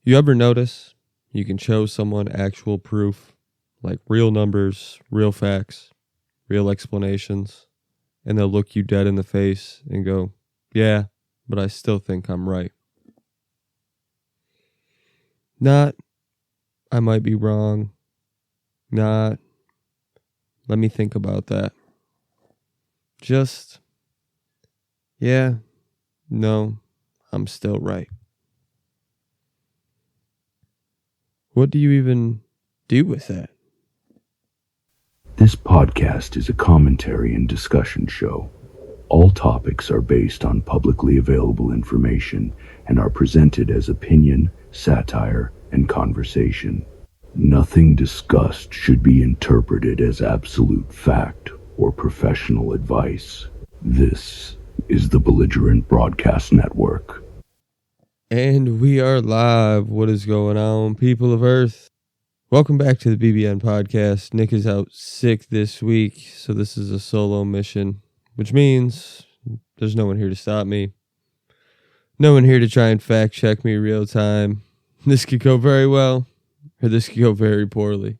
You ever notice you can show someone actual proof, like real numbers, real facts, real explanations, and they'll look you dead in the face and go, yeah, but I still think I'm right. Not, I might be wrong. Not, let me think about that. Just, yeah, no, I'm still right. What do you even do with that? This podcast is a commentary and discussion show. All topics are based on publicly available information and are presented as opinion, satire, and conversation. Nothing discussed should be interpreted as absolute fact or professional advice. This is the Belligerent Broadcast Network. And we are live. What is going on, people of Earth? Welcome back to the BBN Podcast. Nick is out sick this week, so this is a solo mission, which means there's no one here to stop me. No one here to try and fact check me real time. This could go very well, or this could go very poorly.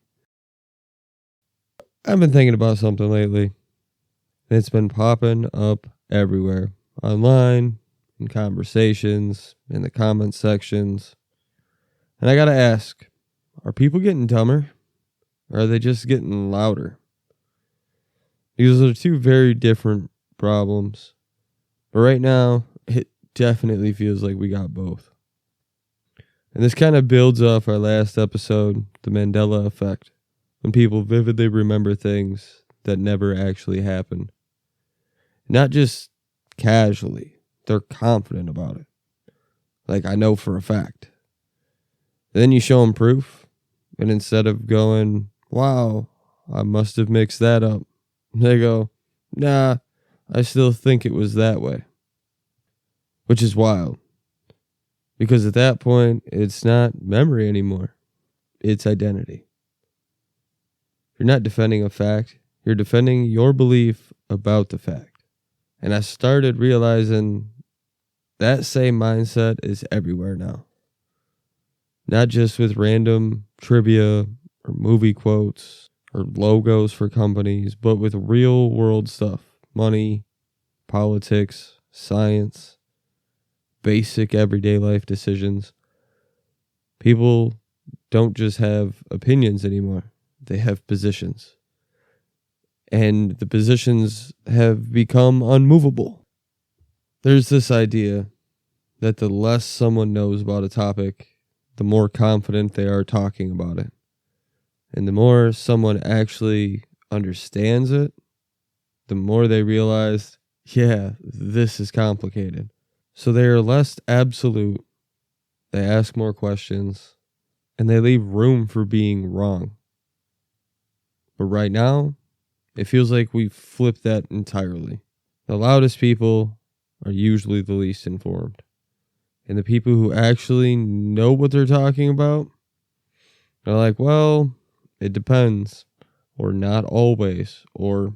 I've been thinking about something lately, and it's been popping up everywhere. Online, in conversations, in the comment sections. And I gotta ask, are people getting dumber? Or are they just getting louder? Because those are two very different problems. But right now, it definitely feels like we got both. And this kind of builds off our last episode, the Mandela Effect, when people vividly remember things that never actually happened. Not just casually. They're confident about it. Like, I know for a fact. Then you show them proof, and instead of going, wow, I must have mixed that up, they go, nah, I still think it was that way. Which is wild. Because at that point, it's not memory anymore. It's identity. You're not defending a fact. You're defending your belief about the fact. And I started realizing that same mindset is everywhere now. Not just with random trivia or movie quotes or logos for companies, but with real world stuff. Money, politics, science, basic everyday life decisions. People don't just have opinions anymore. They have positions. And the positions have become unmovable. There's this idea that the less someone knows about a topic, the more confident they are talking about it. And the more someone actually understands it, the more they realize, yeah, this is complicated. So they are less absolute, they ask more questions, and they leave room for being wrong. But right now, it feels like we've flipped that entirely. The loudest people are usually the least informed. And the people who actually know what they're talking about are like, well, it depends. Or not always. Or,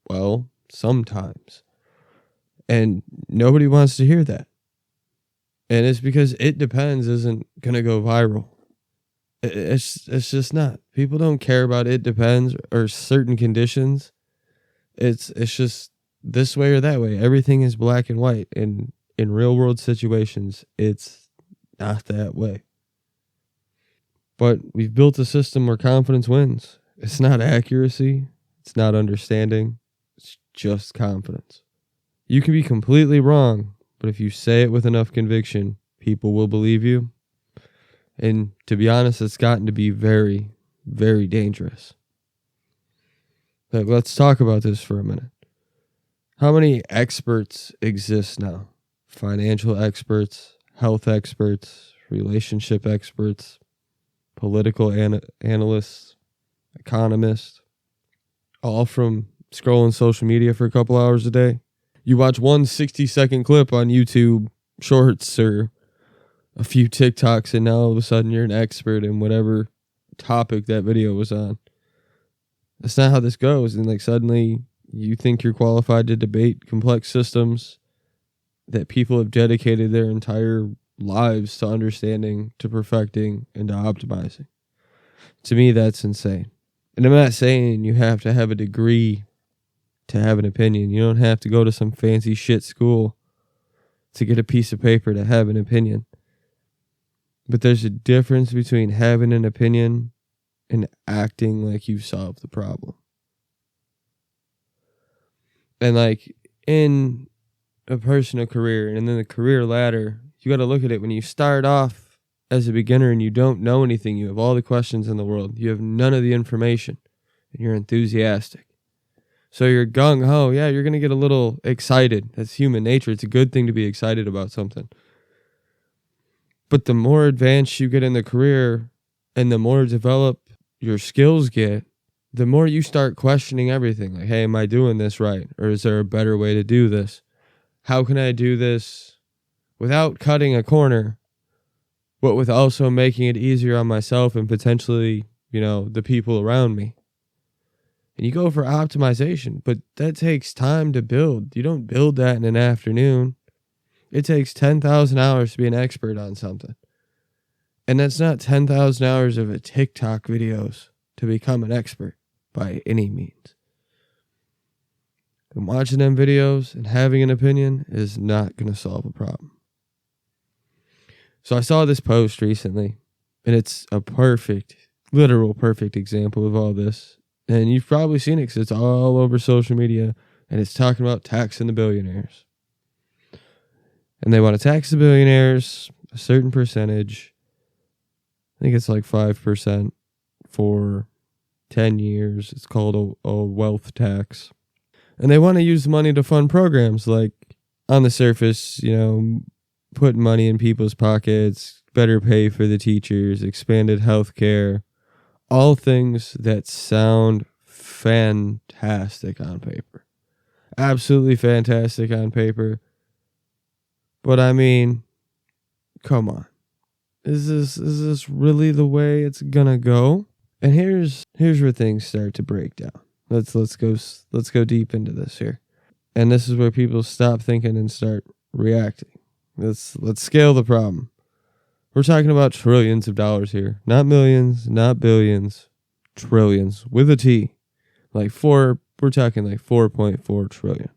well, sometimes. And nobody wants to hear that. And it's because it depends isn't going to go viral. It's just not. People don't care about it depends or certain conditions. It's just this way or that way. Everything is black and white. And in real world situations, it's not that way. But we've built a system where confidence wins. It's not accuracy. It's not understanding. It's just confidence. You can be completely wrong, but if you say it with enough conviction, people will believe you. And to be honest, it's gotten to be very, very dangerous. Like, let's talk about this for a minute. How many experts exist now? Financial experts, health experts, relationship experts, political analysts, economists, all from scrolling social media for a couple hours a day. You watch one 60-second clip on YouTube Shorts or a few TikToks, and now all of a sudden you're an expert in whatever topic that video was on. That's not how this goes. And like suddenly you think you're qualified to debate complex systems that people have dedicated their entire lives to understanding, to perfecting, and to optimizing. To me, that's insane. And I'm not saying you have to have a degree to have an opinion. You don't have to go to some fancy shit school to get a piece of paper to have an opinion. But there's a difference between having an opinion and acting like you've solved the problem. And like in a personal career and then the career ladder, you got to look at it when you start off as a beginner and you don't know anything. You have all the questions in the world. You have none of the information and you're enthusiastic. So you're gung-ho. Yeah, you're going to get a little excited. That's human nature. It's a good thing to be excited about something. But the more advanced you get in the career and the more developed your skills get, the more you start questioning everything. Like, hey, am I doing this right? Or is there a better way to do this? How can I do this without cutting a corner, but with also making it easier on myself and potentially, the people around me? And you go for optimization, but that takes time to build. You don't build that in an afternoon. It takes 10,000 hours to be an expert on something. And that's not 10,000 hours of a TikTok videos to become an expert by any means. And watching them videos and having an opinion is not going to solve a problem. So I saw this post recently, and it's a literal perfect example of all this. And you've probably seen it because it's all over social media, and it's talking about taxing the billionaires. And they want to tax the billionaires a certain percentage. I think it's like 5% for 10 years. It's called a wealth tax. And they want to use the money to fund programs like, on the surface, put money in people's pockets, better pay for the teachers, expanded health care. All things that sound fantastic on paper. Absolutely fantastic on paper. But I mean, come on. Is this really the way it's gonna go? And here's where things start to break down. Let's go deep into this here. And this is where people stop thinking and start reacting. Let's scale the problem. We're talking about trillions of dollars here. Not millions, not billions. Trillions. With a T. We're talking like 4.4 trillion.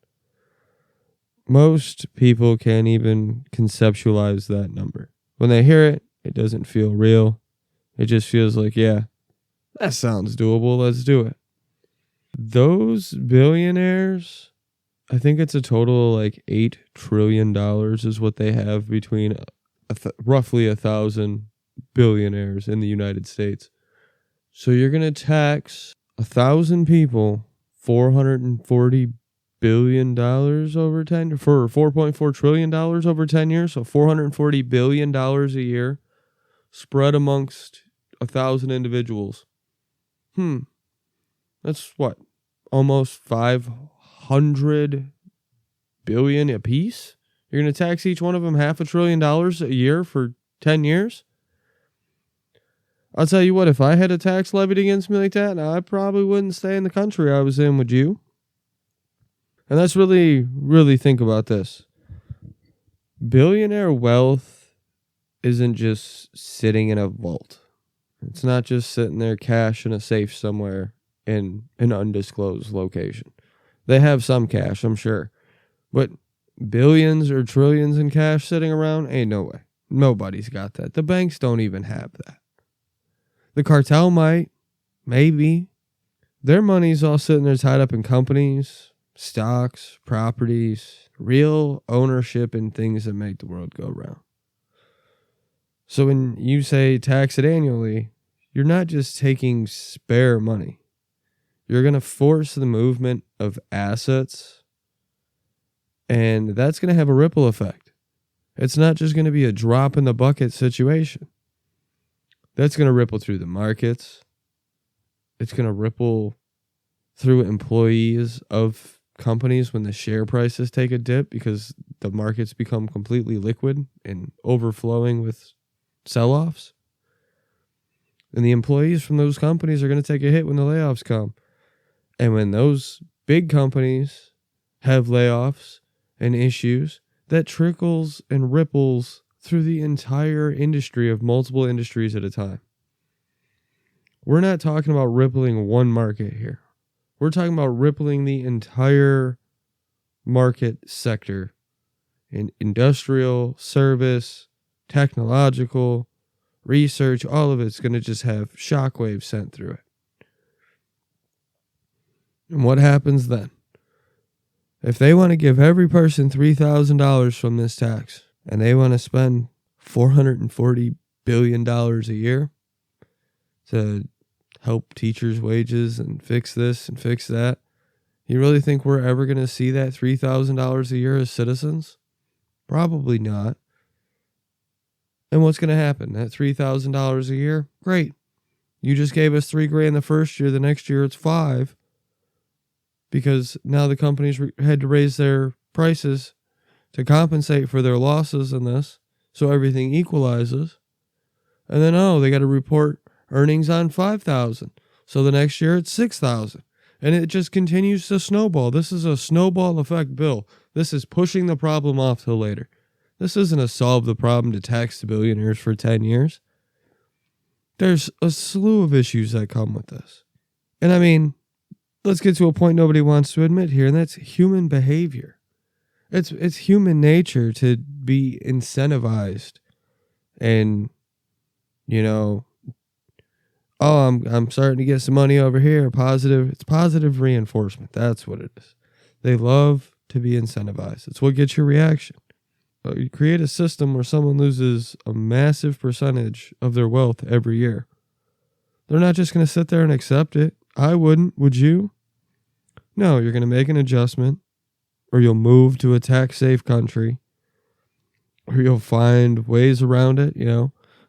Most people can't even conceptualize that number. When they hear it, it doesn't feel real. It just feels like, yeah, that sounds doable. Let's do it. Those billionaires, I think it's a total of like $8 trillion is what they have between roughly 1,000 billionaires in the United States. So you're going to tax 1,000 people $440 billion over 10 for $4.4 trillion over 10 years. So $440 billion a year spread amongst 1,000 individuals. That's what? Almost 500 billion a piece? You're going to tax each one of them $500 billion a year for 10 years? I'll tell you what, if I had a tax levied against me like that, I probably wouldn't stay in the country I was in, would you? And let's really, really think about this. Billionaire wealth isn't just sitting in a vault. It's not just sitting there cash in a safe somewhere in an undisclosed location. They have some cash, I'm sure. But billions or trillions in cash sitting around? Ain't no way. Nobody's got that. The banks don't even have that. The cartel might. Maybe. Their money's all sitting there tied up in companies, stocks, properties, real ownership in things that make the world go round. So when you say tax it annually, you're not just taking spare money. You're going to force the movement of assets, and that's going to have a ripple effect. It's not just going to be a drop in the bucket situation. That's going to ripple through the markets. It's going to ripple through employees of companies when the share prices take a dip because the markets become completely liquid and overflowing with sell-offs. And the employees from those companies are going to take a hit when the layoffs come. And when those big companies have layoffs and issues, that trickles and ripples through the entire industry of multiple industries at a time. We're not talking about rippling one market here. We're talking about rippling the entire market sector in industrial, service, technological, research. All of it's going to just have shockwaves sent through it. And what happens then? If they want to give every person $3,000 from this tax and they want to spend $440 billion a year to help teachers' wages and fix this and fix that, you really think we're ever going to see that $3,000 a year as citizens? Probably not. And what's going to happen? That $3,000 a year? Great. You just gave us $3,000 the first year. The next year it's $5,000 because now the companies had to raise their prices to compensate for their losses in this, so everything equalizes. And then, they got to report earnings on $5,000. So the next year it's $6,000. And it just continues to snowball. This is a snowball effect bill. This is pushing the problem off till later. This isn't a solve the problem to tax the billionaires for 10 years. There's a slew of issues that come with this. And I mean, let's get to a point nobody wants to admit here, and that's human behavior. It's human nature to be incentivized and, I'm starting to get some money over here. It's positive reinforcement. That's what it is. They love to be incentivized. It's what gets your reaction. But you create a system where someone loses a massive percentage of their wealth every year. They're not just going to sit there and accept it. I wouldn't. Would you? No, you're going to make an adjustment, or you'll move to a tax-safe country, or you'll find ways around it,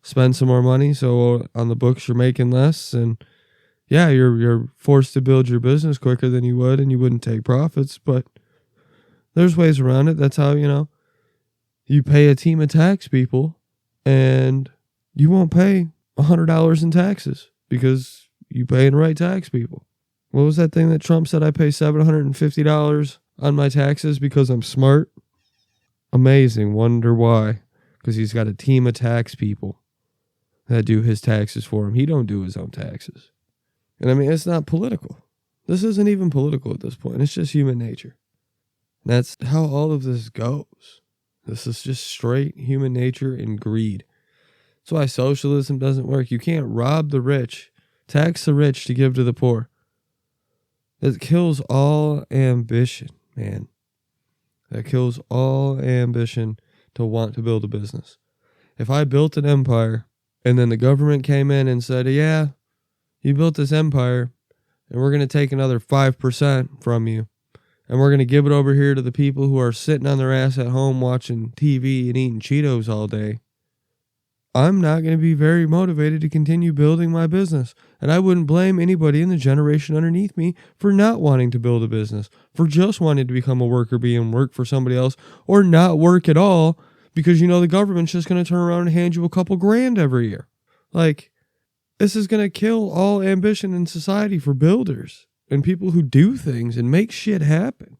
spend some more money, so on the books you're making less, and yeah, you're forced to build your business quicker than you would, and you wouldn't take profits, but there's ways around it. That's how, you pay a team of tax people, and you won't pay $100 in taxes because you pay the right tax people. What was that thing that Trump said? I pay $750 on my taxes because I'm smart? Amazing. Wonder why. Because he's got a team of tax people that do his taxes for him. He don't do his own taxes. And I mean, it's not political. This isn't even political at this point. It's just human nature. And that's how all of this goes. This is just straight human nature and greed. That's why socialism doesn't work. You can't rob the rich, tax the rich to give to the poor. It kills all ambition, man. That kills all ambition to want to build a business. If I built an empire and then the government came in and said, yeah, you built this empire and we're going to take another 5% from you and we're going to give it over here to the people who are sitting on their ass at home watching TV and eating Cheetos all day, I'm not going to be very motivated to continue building my business. And I wouldn't blame anybody in the generation underneath me for not wanting to build a business, for just wanting to become a worker bee and work for somebody else, or not work at all because, the government's just going to turn around and hand you a couple grand every year. Like, this is going to kill all ambition in society for builders and people who do things and make shit happen.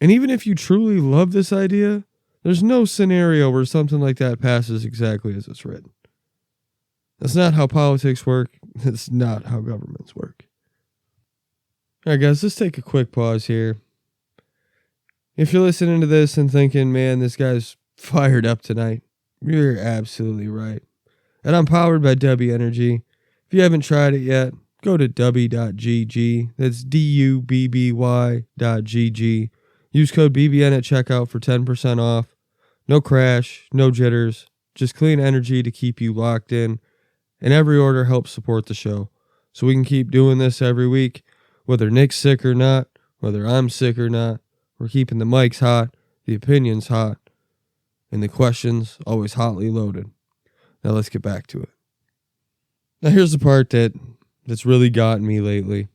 And even if you truly love this idea, there's no scenario where something like that passes exactly as it's written. That's not how politics work. It's not how governments work. All right, guys, let's take a quick pause here. If you're listening to this and thinking, man, this guy's fired up tonight, you're absolutely right. And I'm powered by W Energy. If you haven't tried it yet, go to w.gg. That's DUBBY.gg. Use code BBN at checkout for 10% off. No crash, no jitters, just clean energy to keep you locked in. And every order helps support the show. So we can keep doing this every week, whether Nick's sick or not, whether I'm sick or not. We're keeping the mics hot, the opinions hot, and the questions always hotly loaded. Now let's get back to it. Now here's the part that's really gotten me lately.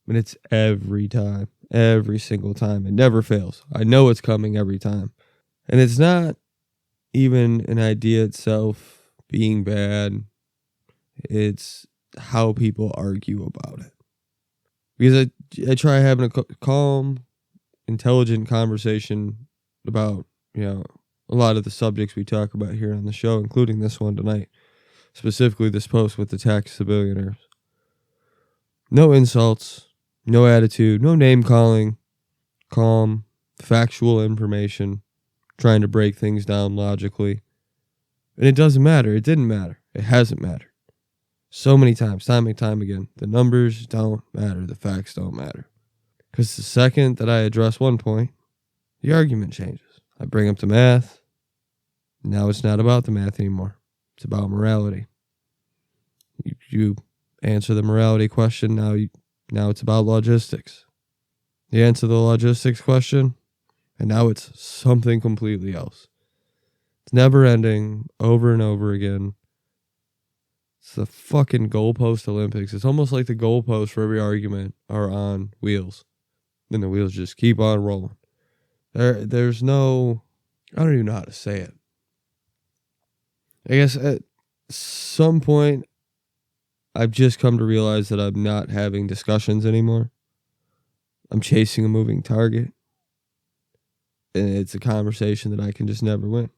And it's every time, every single time. It never fails. I know it's coming every time. And it's not even an idea itself being bad. It's how people argue about it. Because I try having a calm, intelligent conversation about, a a lot of the subjects we talk about here on the show, including this one tonight, specifically this post with the tax to billionaires. No insults, no attitude, no name calling, calm, factual information, trying to break things down logically. And it doesn't matter. It didn't matter. It hasn't mattered. So many times, time and time again, the numbers don't matter. The facts don't matter. Because the second that I address one point, the argument changes. I bring up the math. Now it's not about the math anymore. It's about morality. You answer the morality question. Now it's about logistics. You answer the logistics question, and now it's something completely else. It's never ending, over and over again. It's the fucking goalpost Olympics. It's almost like the goalposts for every argument are on wheels. And the wheels just keep on rolling. There's no... I don't even know how to say it. I guess at some point, I've just come to realize that I'm not having discussions anymore. I'm chasing a moving target. And it's a conversation that I can just never win.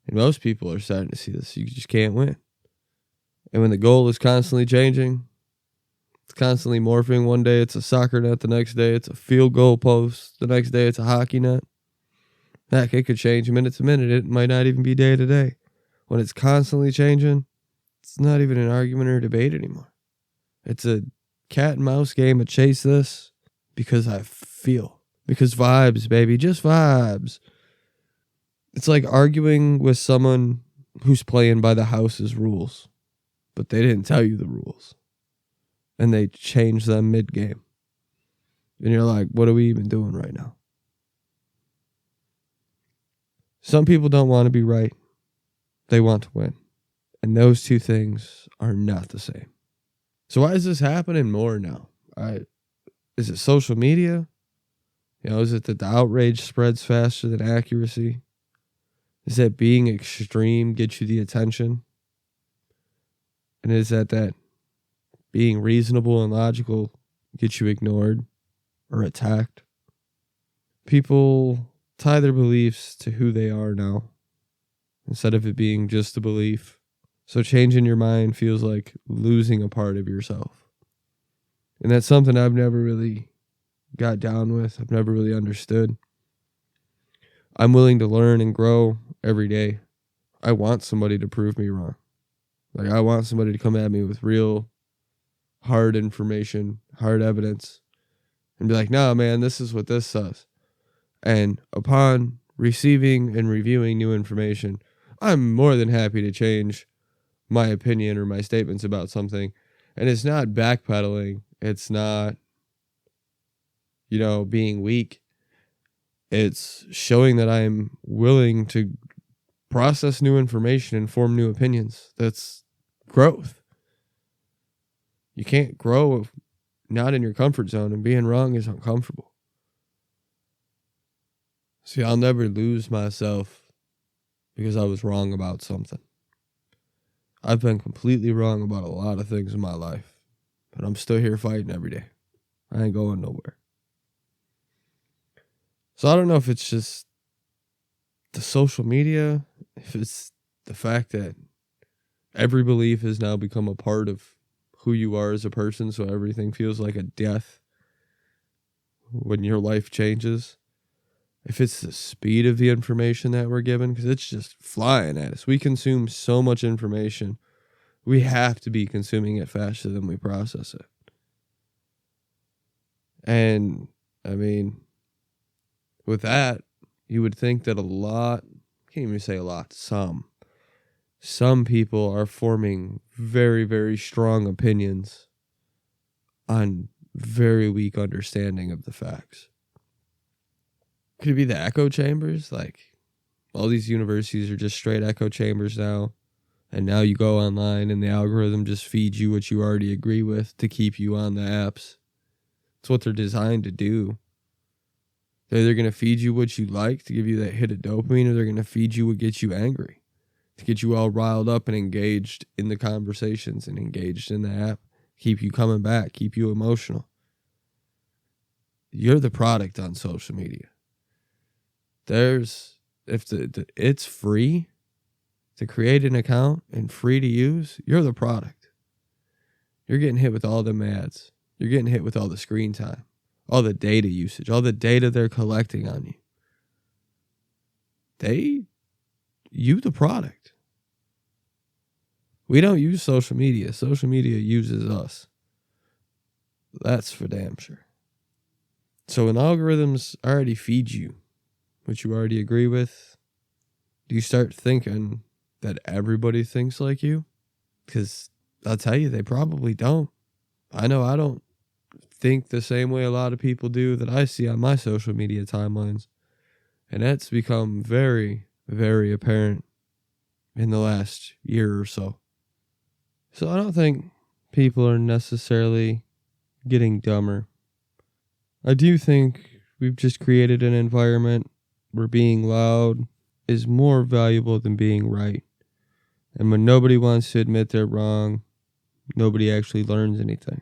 And most people are starting to see this. You just can't win. And when the goal is constantly changing, it's constantly morphing. One day it's a soccer net, the next day it's a field goal post, the next day it's a hockey net. Heck, it could change minute to minute. It might not even be day to day. When it's constantly changing, it's not even an argument or a debate anymore. It's a cat and mouse game of chase this because I feel. Because vibes, baby, just vibes. It's like arguing with someone who's playing by the house's rules, but they didn't tell you the rules. And they changed them mid-game. And you're like, what are we even doing right now? Some people don't want to be right. They want to win. And those two things are not the same. So why is this happening more now? Is it social media? Is it that the outrage spreads faster than accuracy? Is that being extreme gets you the attention? And is that being reasonable and logical gets you ignored or attacked? People tie their beliefs to who they are now, instead of it being just a belief. So changing your mind feels like losing a part of yourself. And that's something I've never really got down with. I've never really understood. I'm willing to learn and grow every day. I want somebody to prove me wrong. Like, I want somebody to come at me with real hard information, hard evidence, and be like, no, man, this is what this says. And upon receiving and reviewing new information, I'm more than happy to change my opinion or my statements about something. And it's not backpedaling. It's not, being weak. It's showing that I'm willing to process new information and form new opinions. That's growth. You can't grow if not in your comfort zone, and being wrong is uncomfortable. See, I'll never lose myself because I was wrong about something. I've been completely wrong about a lot of things in my life, but I'm still here fighting every day. I ain't going nowhere. So I don't know if it's just the social media, if it's the fact that every belief has now become a part of who you are as a person, so everything feels like a death when your life changes. If it's the speed of the information that we're given, because it's just flying at us. We consume so much information. We have to be consuming it faster than we process it. And, with that, you would think that can't even say a lot, some people are forming very, very strong opinions on very weak understanding of the facts. Could it be the echo chambers? Like, all these universities are just straight echo chambers now. And now you go online and the algorithm just feeds you what you already agree with to keep you on the apps. It's what they're designed to do. They're either going to feed you what you like to give you that hit of dopamine, or they're going to feed you what gets you angry, to get you all riled up and engaged in the conversations and engaged in the app, keep you coming back, keep you emotional. You're the product on social media. There's if it's free to create an account and free to use, you're the product. You're getting hit with all them ads. You're getting hit with all the screen time, all the data usage, all the data they're collecting on you. You the product. We don't use social media. Social media uses us. That's for damn sure. So when algorithms already feed you what you already agree with, do you start thinking that everybody thinks like you? Because I'll tell you, they probably don't. I know I don't think the same way a lot of people do that I see on my social media timelines. And that's become very, very apparent in the last year or so. So I don't think people are necessarily getting dumber. I do think we've just created an environment where being loud is more valuable than being right. And when nobody wants to admit they're wrong, nobody actually learns anything.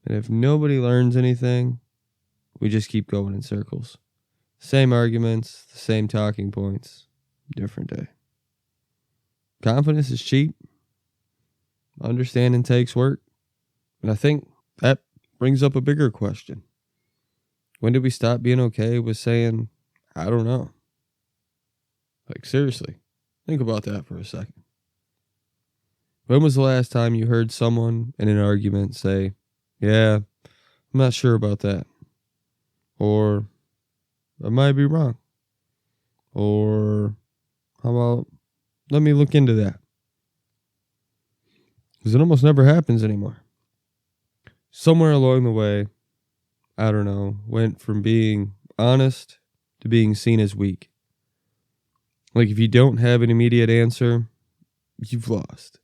And if nobody learns anything, we just keep going in circles. Same arguments, the same talking points, different day. Confidence is cheap. Understanding takes work. And I think that brings up a bigger question. When did we stop being okay with saying, I don't know? Like, seriously, think about that for a second. When was the last time you heard someone in an argument say, yeah, I'm not sure about that? Or, I might be wrong. Or, how about, let me look into that. Because it almost never happens anymore. Somewhere along the way, I don't know, went from being honest to being seen as weak. Like if you don't have an immediate answer, you've lost.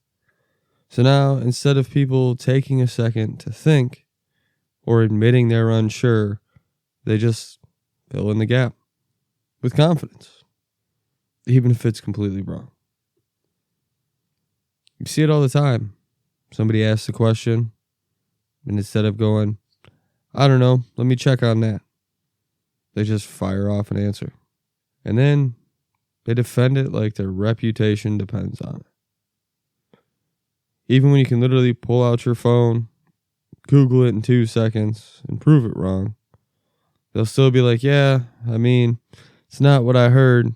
So now, instead of people taking a second to think or admitting they're unsure, they just fill in the gap with confidence, even if it's completely wrong. You see it all the time. Somebody asks a question, and instead of going, I don't know, let me check on that, they just fire off an answer. And then they defend it like their reputation depends on it. Even when you can literally pull out your phone, Google it in 2 seconds, and prove it wrong, they'll still be like, yeah, I mean, it's not what I heard.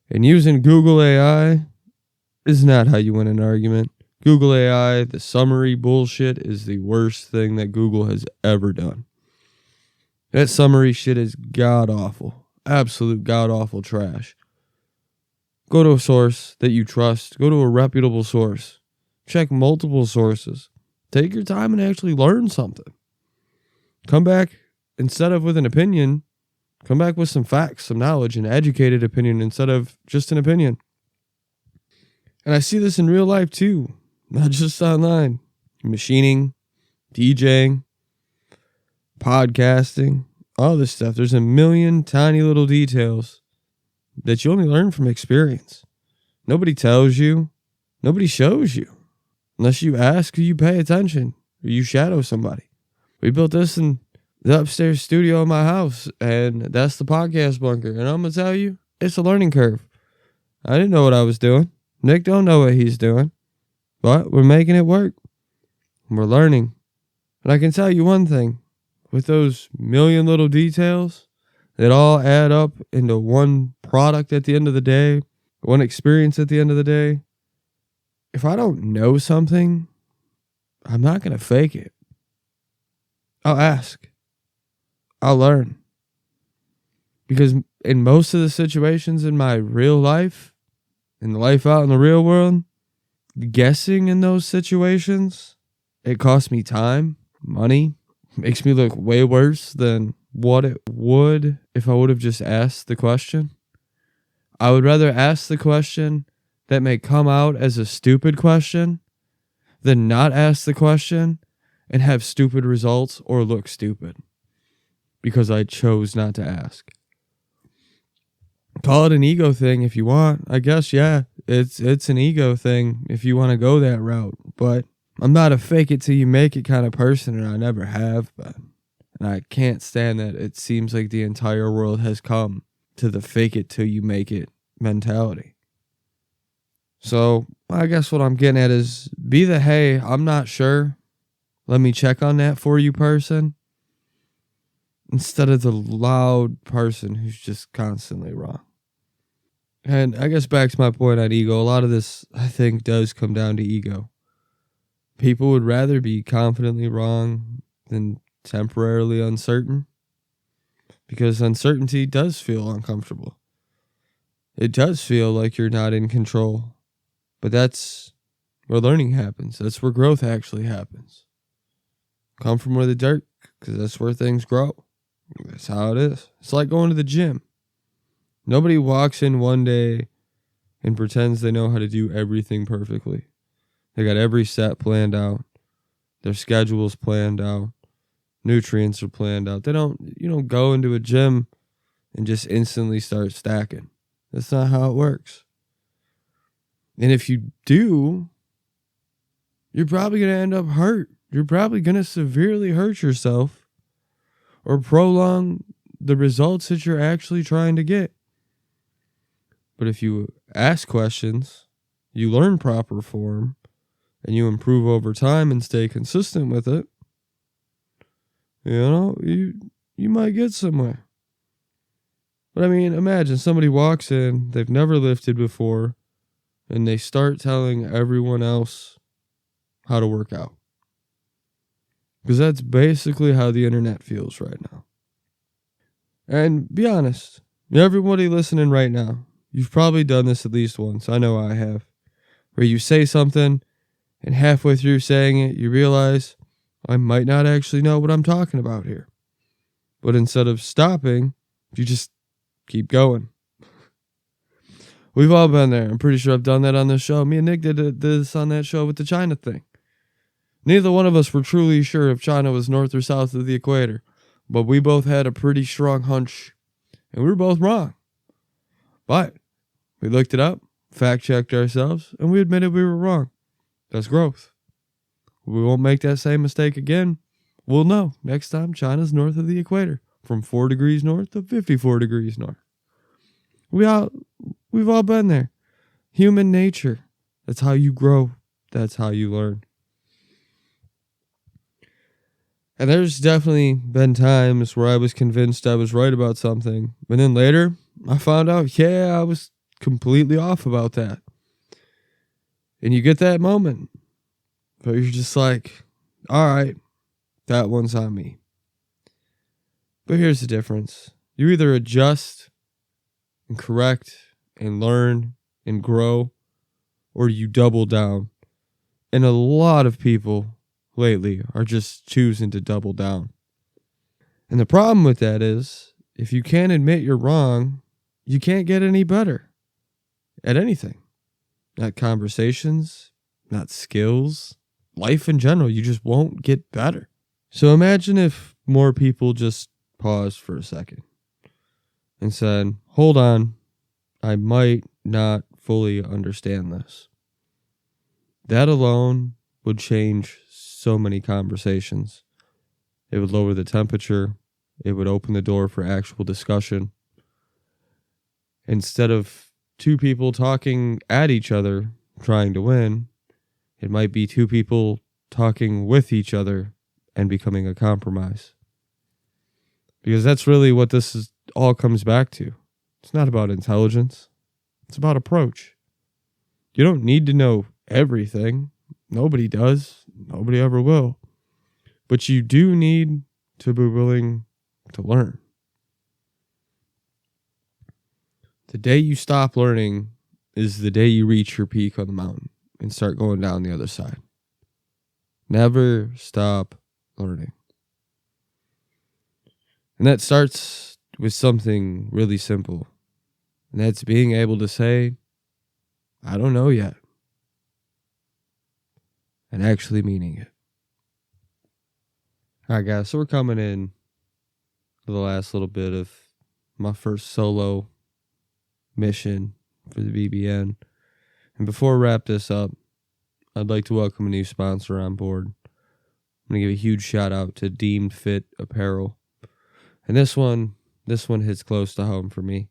And using Google AI is not how you win an argument. Google AI, the summary bullshit, is the worst thing that Google has ever done. That summary shit is god-awful. Absolute god-awful trash. Go to a source that you trust. Go to a reputable source. Check multiple sources. Take your time and actually learn something. Come back, instead of with an opinion, come back with some facts, some knowledge, an educated opinion instead of just an opinion. And I see this in real life too. Not just online. Machining, DJing, podcasting, all this stuff. There's a million tiny little details that you only learn from experience. Nobody tells you. Nobody shows you. Unless you ask or you pay attention or you shadow somebody. We built this in the upstairs studio of my house, and that's the podcast bunker. And I'm going to tell you, it's a learning curve. I didn't know what I was doing. Nick don't know what he's doing. But we're making it work. We're learning. And I can tell you one thing. With those million little details that all add up into one product at the end of the day, one experience at the end of the day, if I don't know something, I'm not going to fake it. I'll ask. I'll learn. Because in most of the situations in my real life, in the life out in the real world, guessing in those situations, it costs me time, money, makes me look way worse than what it would if I would have just asked the question. I would rather ask the question that may come out as a stupid question than not ask the question and have stupid results or look stupid because I chose not to ask. Call it an ego thing if you want. I guess, yeah, it's an ego thing if you want to go that route. But I'm not a fake it till you make it kind of person, and I never have been. And I can't stand that it seems like the entire world has come to the fake it till you make it mentality. So I guess what I'm getting at is be the, hey, I'm not sure, let me check on that for you person, instead of the loud person who's just constantly wrong. And I guess back to my point on ego, a lot of this, I think, does come down to ego. People would rather be confidently wrong than temporarily uncertain, because uncertainty does feel uncomfortable. It does feel like you're not in control, but that's where learning happens. That's where growth actually happens. Come from where the dirt, because that's where things grow. That's how it is. It's like going to the gym. Nobody walks in one day and pretends they know how to do everything perfectly. They got every set planned out. Their schedule's planned out. Nutrients are planned out. You don't go into a gym and just instantly start stacking. That's not how it works. And if you do, you're probably going to end up hurt. You're probably going to severely hurt yourself or prolong the results that you're actually trying to get. But if you ask questions, you learn proper form, and you improve over time and stay consistent with it, you might get somewhere. But I mean, imagine somebody walks in, they've never lifted before, and they start telling everyone else how to work out. Because that's basically how the internet feels right now. And be honest, everybody listening right now, you've probably done this at least once. I know I have. Where you say something, and halfway through saying it, you realize, I might not actually know what I'm talking about here. But instead of stopping, you just keep going. We've all been there. I'm pretty sure I've done that on this show. Me and Nick did this on that show with the China thing. Neither one of us were truly sure if China was north or south of the equator, but we both had a pretty strong hunch, and we were both wrong. But we looked it up, fact-checked ourselves, and we admitted we were wrong. That's growth. We won't make that same mistake again. We'll know next time China's north of the equator, from 4 degrees north to 54 degrees north. We've all been there. Human nature. That's how you grow. That's how you learn. And there's definitely been times where I was convinced I was right about something. But then later, I found out, I was completely off about that. And you get that moment. But you're just like, all right, that one's on me. But here's the difference. You either adjust and correct and learn and grow, or you double down. And a lot of people lately are just choosing to double down. And the problem with that is, if you can't admit you're wrong, you can't get any better at anything. Not conversations, not skills, life in general. You just won't get better. So imagine if more people just paused for a second and said, hold on, I might not fully understand this. That alone would change so many conversations. It would lower the temperature. It would open the door for actual discussion. Instead of two people talking at each other, trying to win, it might be two people talking with each other and becoming a compromise. Because that's really what all comes back to. It's not about intelligence. It's about approach. You don't need to know everything. Nobody does. Nobody ever will. But you do need to be willing to learn. The day you stop learning is the day you reach your peak on the mountain and start going down the other side. Never stop learning. And that starts with something really simple. And that's being able to say, I don't know yet. And actually meaning it. All right, guys, so we're coming in to the last little bit of my first solo mission for the BBN. And before we wrap this up, I'd like to welcome a new sponsor on board. I'm going to give a huge shout out to Deemed Fit Apparel. And this one hits close to home for me.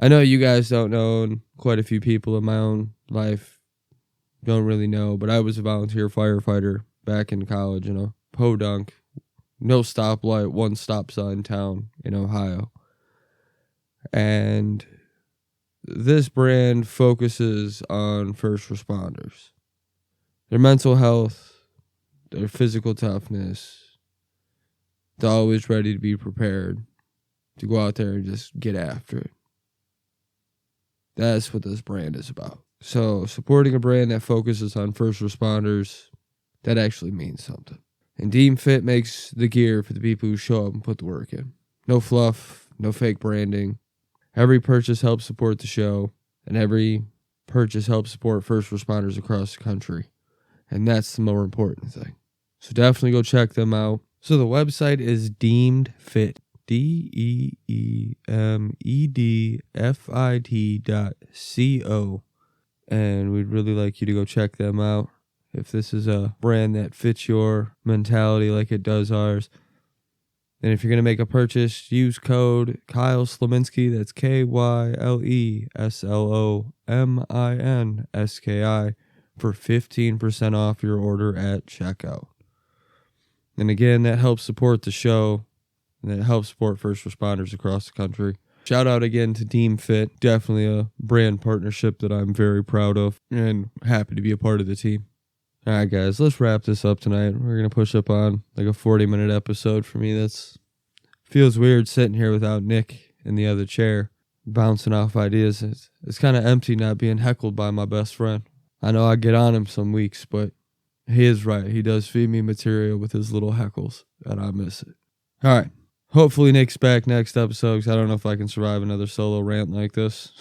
I know you guys don't know, and quite a few people in my own life don't really know, but I was a volunteer firefighter back in college in a podunk, no stoplight, one stop sign town in Ohio. And this brand focuses on first responders, their mental health, their physical toughness. They're always ready to be prepared to go out there and just get after it. That's what this brand is about. So supporting a brand that focuses on first responders, that actually means something. And Deem Fit makes the gear for the people who show up and put the work in. No fluff, no fake branding. Every purchase helps support the show, and every purchase helps support first responders across the country. And that's the more important thing. So definitely go check them out. So the website is Deemed Fit. DEEMEDFIT.co. And we'd really like you to go check them out. If this is a brand that fits your mentality like it does ours. And if you're going to make a purchase, use code Kyle Slominski. That's KYLESLOMINSKI for 15% off your order at checkout. And again, that helps support the show. And it helps support first responders across the country. Shout out again to Deem Fit. Definitely a brand partnership that I'm very proud of and happy to be a part of the team. All right, guys, let's wrap this up tonight. We're going to push up on like a 40-minute episode for me. That's feels weird sitting here without Nick in the other chair, bouncing off ideas. It's kind of empty not being heckled by my best friend. I know I get on him some weeks, but he is right. He does feed me material with his little heckles, and I miss it. All right. Hopefully Nick's back next episode, because I don't know if I can survive another solo rant like this.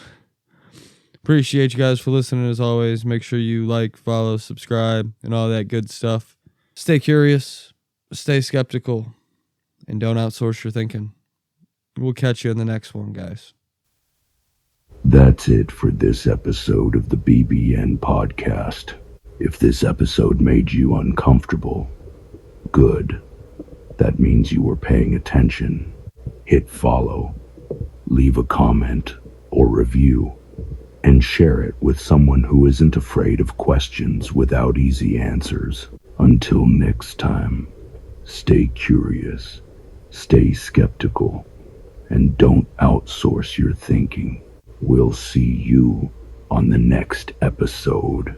Appreciate you guys for listening as always. Make sure you like, follow, subscribe, and all that good stuff. Stay curious, stay skeptical, and don't outsource your thinking. We'll catch you in the next one, guys. That's it for this episode of the BBN Podcast. If this episode made you uncomfortable, good. That means you were paying attention. Hit follow, leave a comment or review, and share it with someone who isn't afraid of questions without easy answers. Until next time, stay curious, stay skeptical, and don't outsource your thinking. We'll see you on the next episode.